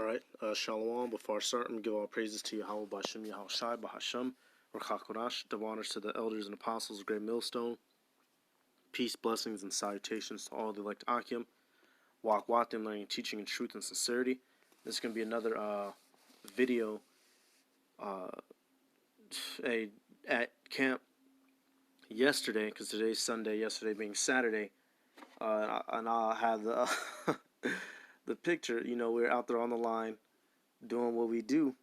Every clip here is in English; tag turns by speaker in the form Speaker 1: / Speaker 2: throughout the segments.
Speaker 1: Alright, Shalom. Before I start, I'm going to give all praises to Yahweh B'Hashem, Yahweh Shai, B'Hashem, Rakakodash, double honors to the elders and apostles of Great Millstone. Peace, blessings, and salutations to all the elect Akim. Walk Watim, learning, teaching in truth and sincerity. This is going to be another video at camp yesterday, because today's Sunday, yesterday being Saturday. And I had the, the picture, we were out there on the line doing what we do.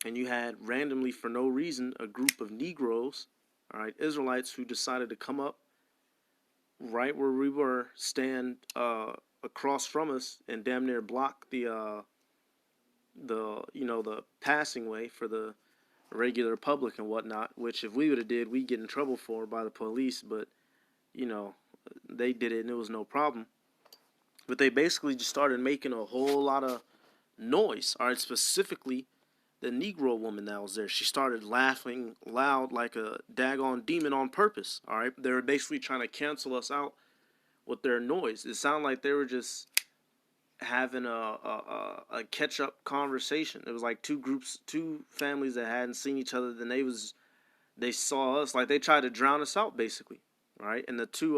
Speaker 1: And you had randomly, for no reason, a group of Negroes, Israelites, who decided to come up right where we were, stand across from us, and damn near block the passing way for the regular public and whatnot. Which, if we would have did, we'd get in trouble for by the police. But they did it, and it was no problem. But they basically just started making a whole lot of noise. Specifically the Negro woman that was there. She started laughing loud like a daggone demon on purpose. They were basically trying to cancel us out with their noise. It sounded like they were just having a catch-up conversation. It was like two families that hadn't seen each other. Then they saw us, like they tried to drown us out, basically. And the two,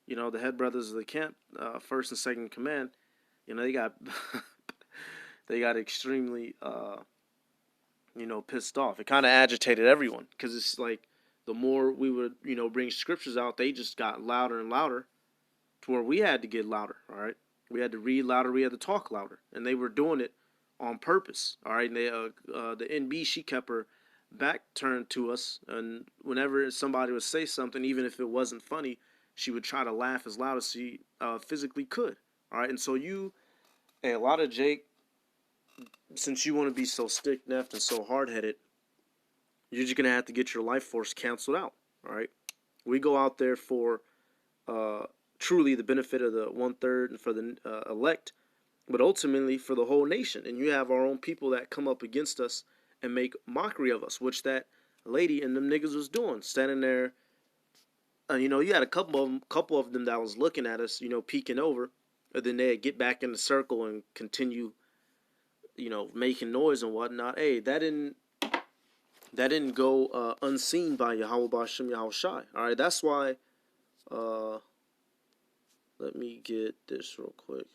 Speaker 1: the head brothers of the camp, first and second in command, they got they got extremely pissed off. It kind of agitated everyone, because it's like the more we would, bring scriptures out, they just got louder and louder to where we had to get louder, We had to read louder, we had to talk louder, and they were doing it on purpose, And they, the NB, she kept her back turned to us, and whenever somebody would say something, even if it wasn't funny, she would try to laugh as loud as she physically could, And so a lot of Jake, since you want to be so stiff-necked and so hard-headed, you're just going to have to get your life force canceled out, We go out there for truly the benefit of the one-third and for the elect, but ultimately for the whole nation. And you have our own people that come up against us and make mockery of us, which that lady and them niggas was doing, standing there. You had a couple of them that was looking at us, peeking over, and then they'd get back in the circle and continue making noise and whatnot. Hey, that didn't go unseen by Yahweh B'Hashem Yahweh Shai. That's why. Let me get this real quick.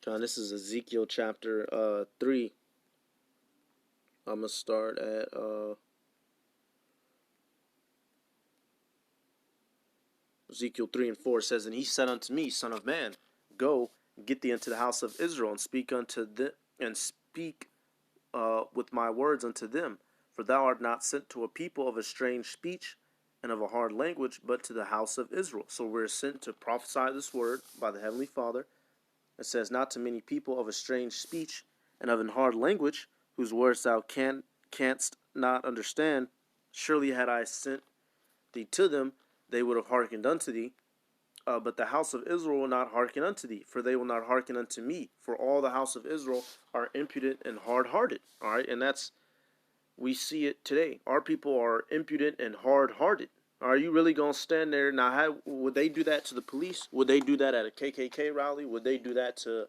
Speaker 1: John, this is Ezekiel chapter 3. I'm gonna start at Ezekiel 3 and 4. It says, "And he said unto me, Son of man, go, get thee unto the house of Israel, and speak with my words unto them. For thou art not sent to a people of a strange speech and of a hard language, but to the house of Israel." So we're sent to prophesy this word by the Heavenly Father. It says, "Not to many people of a strange speech and of an hard language, whose words thou canst not understand. Surely had I sent thee to them, they would have hearkened unto thee. But the house of Israel will not hearken unto thee, for they will not hearken unto me. For all the house of Israel are impudent and hard-hearted." And we see it today. Our people are impudent and hard-hearted. Are you really going to stand there? Now, would they do that to the police? Would they do that at a KKK rally? Would they do that to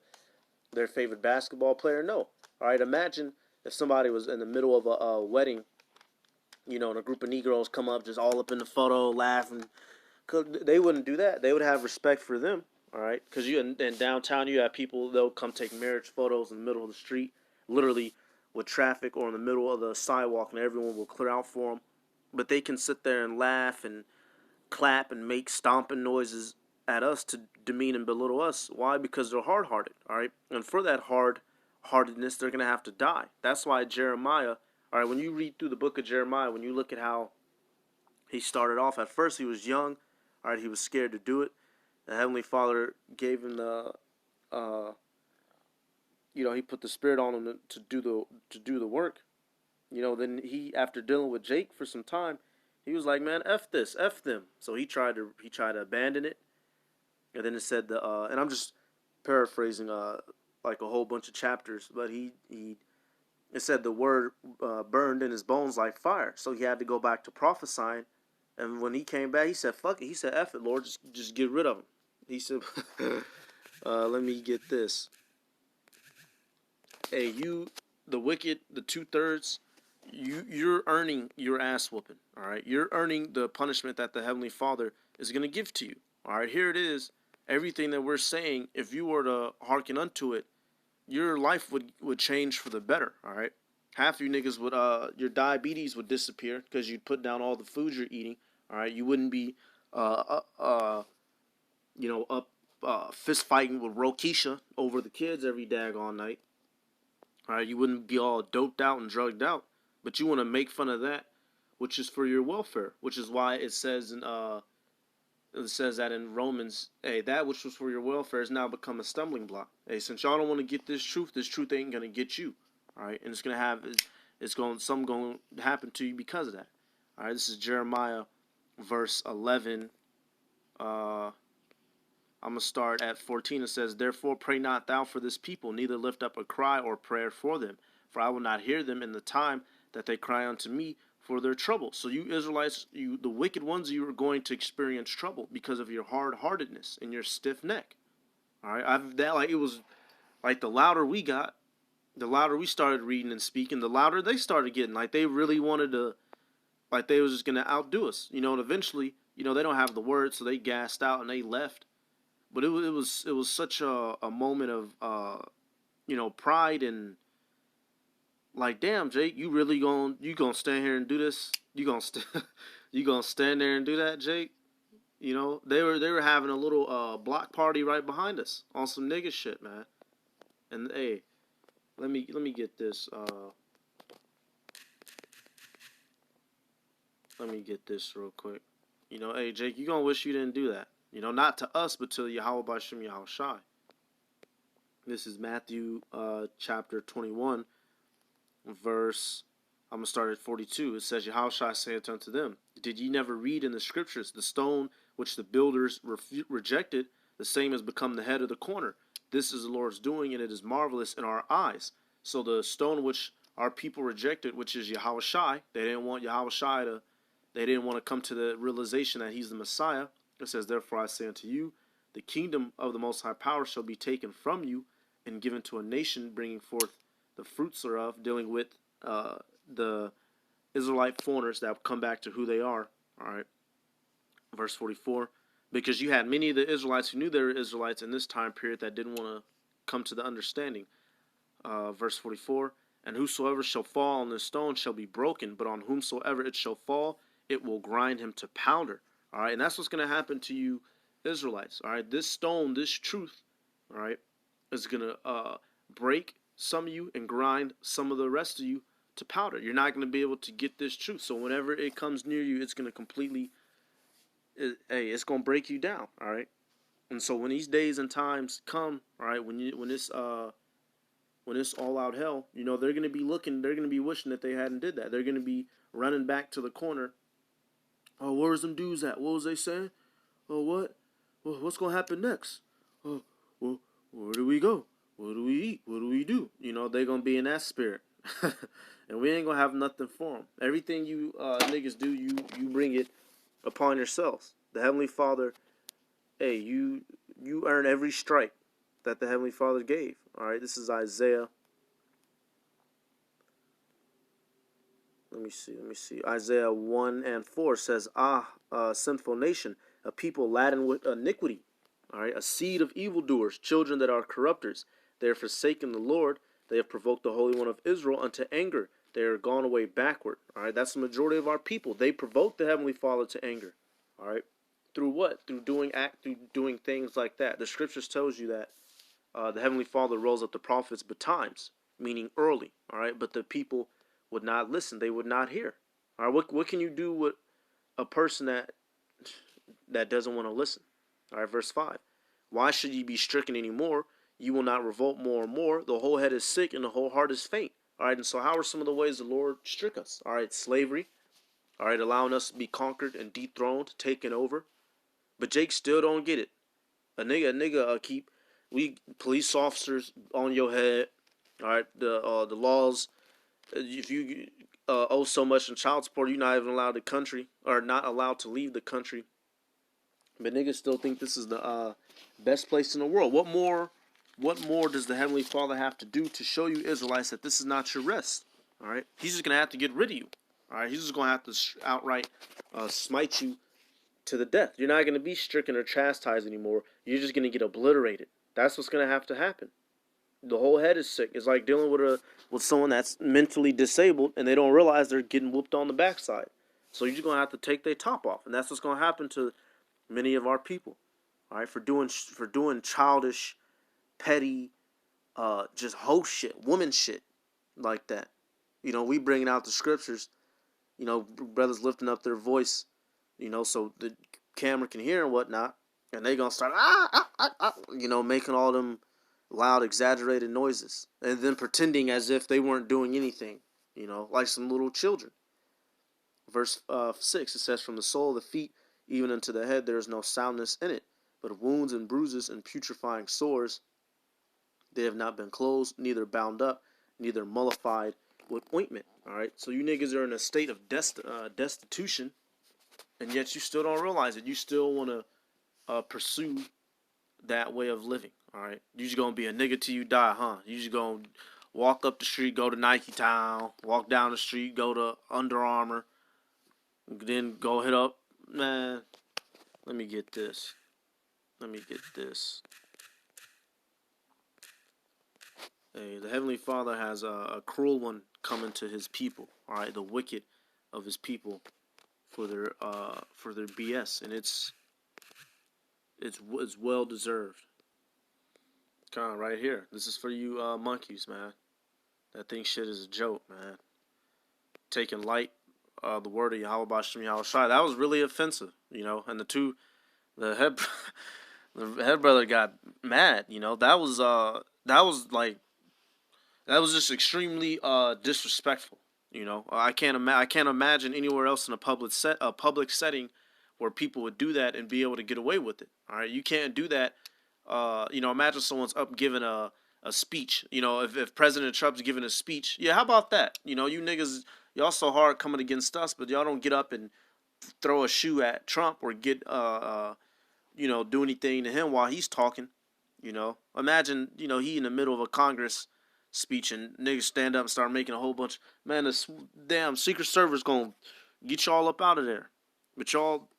Speaker 1: their favorite basketball player? No. Imagine if somebody was in the middle of a wedding, and a group of Negroes come up, just all up in the photo, laughing. They wouldn't do that. They would have respect for them, Because in downtown, you have people, they'll come take marriage photos in the middle of the street, literally with traffic, or in the middle of the sidewalk, and everyone will clear out for them. But they can sit there and laugh and clap and make stomping noises at us to demean and belittle us. Why? Because they're hard-hearted, And for that hard-heartedness, they're going to have to die. That's why Jeremiah, when you read through the book of Jeremiah, when you look at how he started off, at first he was young, he was scared to do it. The Heavenly Father gave him he put the Spirit on him to do the work. Then he, after dealing with Jake for some time, he was like, man, F this, F them. So he tried to abandon it. And then it said and I'm just paraphrasing like a whole bunch of chapters, but it said the word burned in his bones like fire. So he had to go back to prophesying. And when he came back, he said, fuck it. He said, F it, Lord, just get rid of him. He said, let me get this. hey, the wicked, the 2/3, you're earning your ass whooping. All right, you're earning the punishment that the Heavenly Father is gonna give to you. All right, here it is. Everything that we're saying, if you were to hearken unto it, your life would change for the better. All right, half you niggas would your diabetes would disappear because you'd put down all the food you're eating. All right, you wouldn't be up fist fighting with Rokisha over the kids every daggone night. All right, you wouldn't be all doped out and drugged out, but you want to make fun of that, which is for your welfare. Which is why it says that in Romans, hey, that which was for your welfare has now become a stumbling block. Hey, since y'all don't want to get this truth ain't gonna get you. All right, and something going to happen to you because of that. All right, this is Jeremiah, verse 11. I'm going to start at 14. It says, "Therefore pray not thou for this people, neither lift up a cry or prayer for them. For I will not hear them in the time that they cry unto me for their trouble." So you Israelites, the wicked ones, you are going to experience trouble because of your hard-heartedness and your stiff neck. All right, it was like the louder we got, the louder we started reading and speaking, the louder they started getting. Like they really wanted to, like they was just gonna outdo us, And eventually, they don't have the words, so they gassed out and they left. But it was such a moment of pride and like, damn, Jake, you gonna stand here and do this? You gonna stand there and do that, Jake? They were having a little block party right behind us on some nigga shit, man. And hey, let me get this let me get this real quick. Hey Jake, you gonna wish you didn't do that. Not to us, but to Yahweh B'Shem Yahweh Shai. This is Matthew chapter 21, verse, I'm going to start at 42. It says, "Yahweh Shai saith unto them, Did ye never read in the scriptures, the stone which the builders rejected, the same has become the head of the corner. This is the Lord's doing, and it is marvelous in our eyes." So the stone which our people rejected, which is Yahweh Shai, they didn't want they didn't want to come to the realization that he's the Messiah. It says, "Therefore I say unto you, the kingdom of the Most High Power shall be taken from you and given to a nation, bringing forth the fruits thereof," dealing with the Israelite foreigners that come back to who they are. All right, verse 44. "Because you had many of the Israelites who knew they were Israelites in this time period that didn't want to come to the understanding." Verse 44. "And whosoever shall fall on this stone shall be broken, but on whomsoever it shall fall, it will grind him to powder." All right, and that's what's going to happen to you Israelites. All right, this stone, this truth, all right, is going to break some of you and grind some of the rest of you to powder. You're not going to be able to get this truth. So whenever it comes near you, it's going to it's going to break you down. All right. And so when these days and times come, all right, when this all out hell, they're going to be looking, they're going to be wishing that they hadn't did that. They're going to be running back to the corner. "Oh, where's them dudes at? What was they saying? Oh, what? Well, what's going to happen next? Oh, well, where do we go? What do we eat? What do we do?" They're going to be in that spirit. And we ain't going to have nothing for them. Everything you niggas do, you bring it upon yourselves. The Heavenly Father, hey, you earn every strike that the Heavenly Father gave. All right, this is Isaiah. Let me see. Isaiah 1 and 4 says, sinful nation, a people laden with iniquity. All right, a seed of evildoers, children that are corrupters. They have forsaken the Lord. They have provoked the Holy One of Israel unto anger. They are gone away backward. All right, that's the majority of our people. They provoked the Heavenly Father to anger. All right, through what? Through doing things like that. The scriptures tells you that the Heavenly Father rolls up the prophets betimes, meaning early. All right, but the people would not listen. They would not hear. All right, what can you do with a person that doesn't want to listen? All right, verse 5. "Why should ye be stricken any more? You will not revolt more and more. The whole head is sick and the whole heart is faint." All right, and so how are some of the ways the Lord strick us? All right, slavery. All right, allowing us to be conquered and dethroned, taken over. But Jake still don't get it. A nigga keep police officers on your head. All right, the laws. If you owe so much in child support, you're not even allowed the country, or not allowed to leave the country. But niggas still think this is the best place in the world. What more what more does the Heavenly Father have to do to show you Israelites that this is not your rest? All right, He's just gonna have to get rid of you. All right, He's just gonna have to outright smite you to the death. You're not gonna be stricken or chastised anymore. You're just gonna get obliterated. That's what's gonna have to happen. The whole head is sick. It's like dealing with someone that's mentally disabled and they don't realize they're getting whooped on the backside. So you're just gonna have to take their top off, and that's what's gonna happen to many of our people. All right, for doing childish, petty, just hoe shit, woman shit like that. You know, we bringing out the scriptures. You know, brothers lifting up their voice. You know, so the camera can hear and whatnot, and they gonna start you know, making all them loud, exaggerated noises, and then pretending as if they weren't doing anything. You know, like some little children. Verse 6, it says, "From the sole of the feet even unto the head there is no soundness in it, but wounds and bruises and putrefying sores. They have not been closed, neither bound up, neither mollified with ointment." All right, so you niggas are in a state of destitution, and yet you still don't realize it. You still want to pursue that way of living. All right, you just gonna be a nigga till you die, huh? You just gonna walk up the street, go to Nike Town, walk down the street, go to Under Armour, then go hit up, man. Let me get this. Hey, the Heavenly Father has a cruel one coming to His people. All right, the wicked of His people for their BS, and it's well deserved. Kind of right here. This is for you monkeys, man. That thing shit is a joke, man. Taking light the word of Yahweh B'Shem Yahweh Shai. That was really offensive, you know. And the head brother got mad, you know. That was just extremely disrespectful, you know. I can't imagine anywhere else in a public setting where people would do that and be able to get away with it. All right, you can't do that. You know, imagine someone's up giving a speech. You know, if President Trump's giving a speech, yeah, how about that? You know, you niggas, y'all so hard coming against us, but y'all don't get up and throw a shoe at Trump or get you know, do anything to him while he's talking. You know, imagine, you know, he in the middle of a Congress speech and niggas stand up and start making a whole bunch. Man, this damn Secret Service gonna get y'all up out of there. But y'all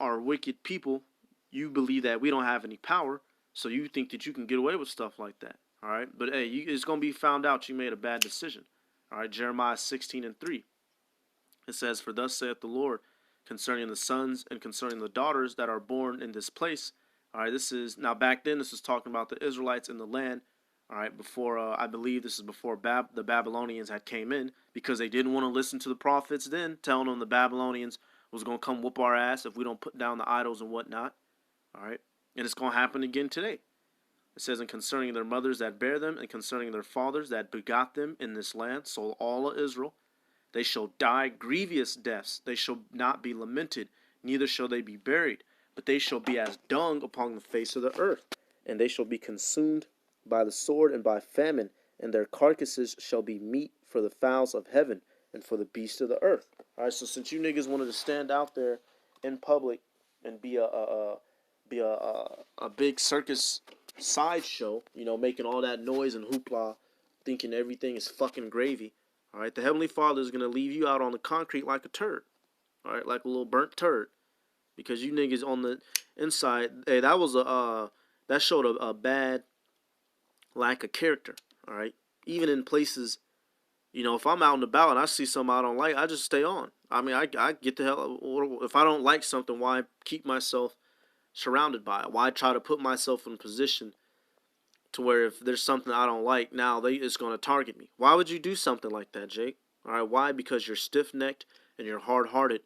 Speaker 1: are wicked people. You believe that we don't have any power, so you think that you can get away with stuff like that. All right, but hey, it's gonna be found out you made a bad decision. All right, Jeremiah 16:3. It says, "For thus saith the Lord, concerning the sons and concerning the daughters that are born in this place." All right, this is now back then. This is talking about the Israelites in the land. All right, before I believe this is before the Babylonians had came in, because they didn't want to listen to the prophets then, telling them the Babylonians was gonna come whoop our ass if we don't put down the idols and whatnot. All right, and it's gonna happen again today. It says, "And concerning their mothers that bare them, and concerning their fathers that begot them in this land, so all of Israel, they shall die grievous deaths. They shall not be lamented, neither shall they be buried, but they shall be as dung upon the face of the earth. And they shall be consumed by the sword and by famine, and their carcasses shall be meat for the fowls of heaven and for the beasts of the earth." All right, so since you niggas wanted to stand out there in public and be a big circus sideshow, you know, making all that noise and hoopla, thinking everything is fucking gravy. All right, the Heavenly Father is gonna leave you out on the concrete like a turd. All right, like a little burnt turd, because you niggas on the inside. Hey, that was that showed a bad lack of character. All right, even in places, you know, if I'm out and about and I see something I don't like, I just stay on. I mean, I get the hell. Or if I don't like something, why keep myself surrounded by it? Why try to put myself in a position to where if there's something I don't like, now it's going to target me? Why would you do something like that, Jake? All right, why? Because you're stiff-necked and you're hard-hearted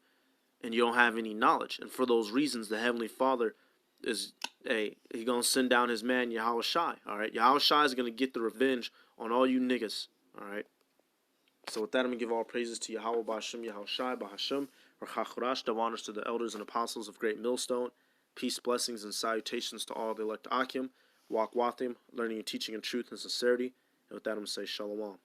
Speaker 1: and you don't have any knowledge. And for those reasons, the Heavenly Father is, hey, He's going to send down His man, Yahweh Shai. All right, Yahweh Shai is going to get the revenge on all you niggas. All right. So with that, I'm going to give all praises to Yahweh B'Shem Yahweh Shai B'Hashem or Chachurash, the honors to the elders and apostles of Great Millstone. Peace, blessings, and salutations to all the elect Akim. Walk with Him, learning and teaching in truth and sincerity. And with that, I'm going to say Shalom.